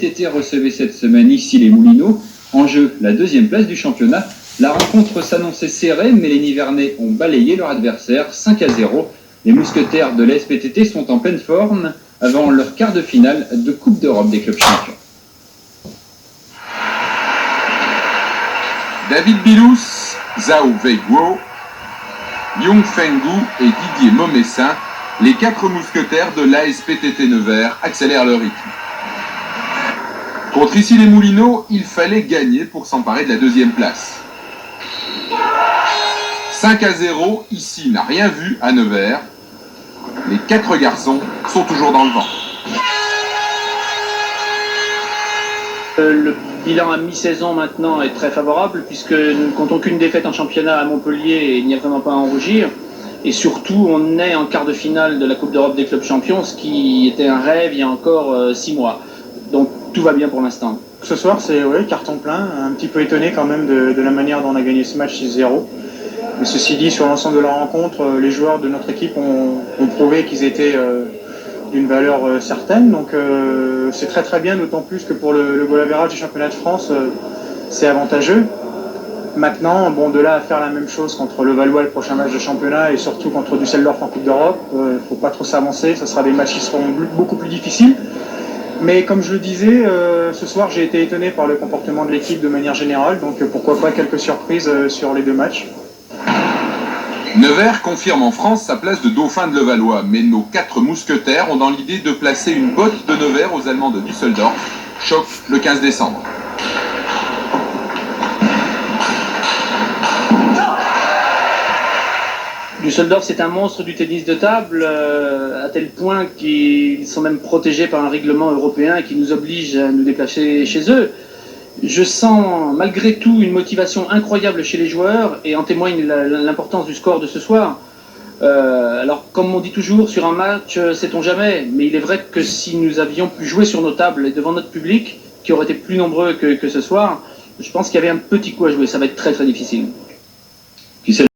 SPTT recevait cette semaine ici les Moulineaux. En jeu, la deuxième place du championnat. La rencontre s'annonçait serrée, mais les Nivernais ont balayé leur adversaire 5-0. Les mousquetaires de la SPTT sont en pleine forme avant leur quart de finale de Coupe d'Europe des clubs champions. David Bilous, Zhao Weiguo, Yong Fenggu et Didier Momessin, les 4 mousquetaires de l'ASPTT Nevers, accélèrent leur rythme. Contre ici les Moulineaux, il fallait gagner pour s'emparer de la deuxième place. 5-0, ici n'a rien vu à Nevers. Les 4 garçons sont toujours dans le vent. Le bilan à mi-saison maintenant est très favorable puisque nous ne comptons qu'une défaite en championnat à Montpellier et il n'y a vraiment pas à en rougir. Et surtout, on est en quart de finale de la Coupe d'Europe des clubs champions, ce qui était un rêve il y a encore 6 mois. Donc tout va bien pour l'instant. Ce soir, c'est carton plein, un petit peu étonné quand même de la manière dont on a gagné ce match 6-0. Mais ceci dit, sur l'ensemble de la rencontre, les joueurs de notre équipe ont prouvé qu'ils étaient d'une valeur certaine. Donc c'est très très bien, d'autant plus que pour le goal average du championnat de France, c'est avantageux. Maintenant, bon, de là à faire la même chose contre le Valois le prochain match de championnat et surtout contre Düsseldorf en Coupe d'Europe, il ne faut pas trop s'avancer, ce sera des matchs qui seront beaucoup plus difficiles. Mais comme je le disais, ce soir j'ai été étonné par le comportement de l'équipe de manière générale, donc pourquoi pas quelques surprises sur les 2 matchs. Nevers confirme en France sa place de dauphin de Levallois, mais nos 4 mousquetaires ont dans l'idée de placer une botte de Nevers aux Allemands de Düsseldorf. Choc le 15 décembre. Düsseldorf, c'est un monstre du tennis de table, à tel point qu'ils sont même protégés par un règlement européen qui nous oblige à nous déplacer chez eux. Je sens malgré tout une motivation incroyable chez les joueurs et en témoigne l'importance du score de ce soir. Alors, comme on dit toujours, sur un match, sait-on jamais, mais il est vrai que si nous avions pu jouer sur nos tables et devant notre public, qui aurait été plus nombreux que ce soir, je pense qu'il y avait un petit coup à jouer. Ça va être très très difficile.